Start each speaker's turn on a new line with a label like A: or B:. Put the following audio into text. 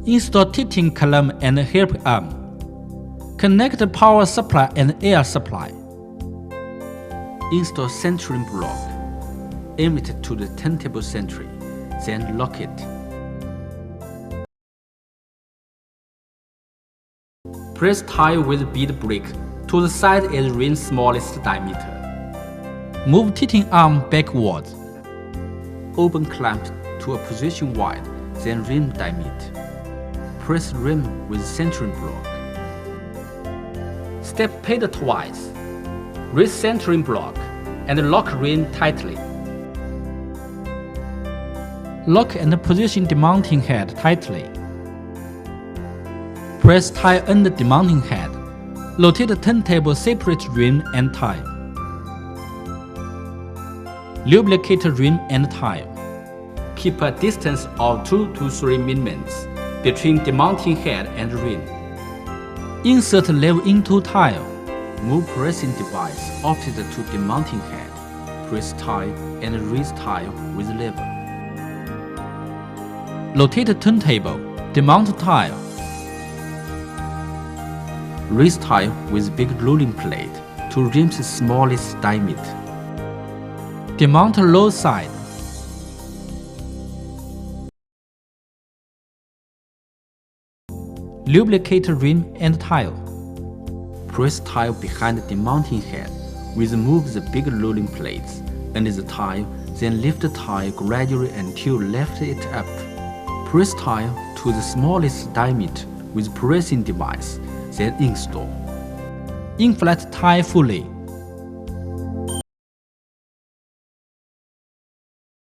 A: Install heating column and help arm. Connect the power supply and air supply. Install centering block. Aim it to the turntable century, then lock it. Press tie with bead brake to the side as rim smallest diameter. Move heating arm backwards. Open clamp to a position wide, then rim diameter. Press rim with centering block. Step pedal twice. Raise centering block and lock rim tightly. Lock and position demounting head tightly. Press tie under demounting head. Rotate the turntable, separate rim and tie. Lubricate rim and tie. Keep a distance of 2 to 3 mm between demounting head and rim. Insert lever into tile. Move pressing device opposite to demounting head. Press tie and raise tile with lever. Rotate turntable. Demount tile. Raise tile with big rolling plate to rim's smallest diameter. Demount low side. Lubricate rim and tile. Press tile behind the demounting head. Remove the big rolling plates under the tile, then lift the tile gradually until lift it up. Press tile to the smallest diameter with pressing device, then install. Inflate tile fully.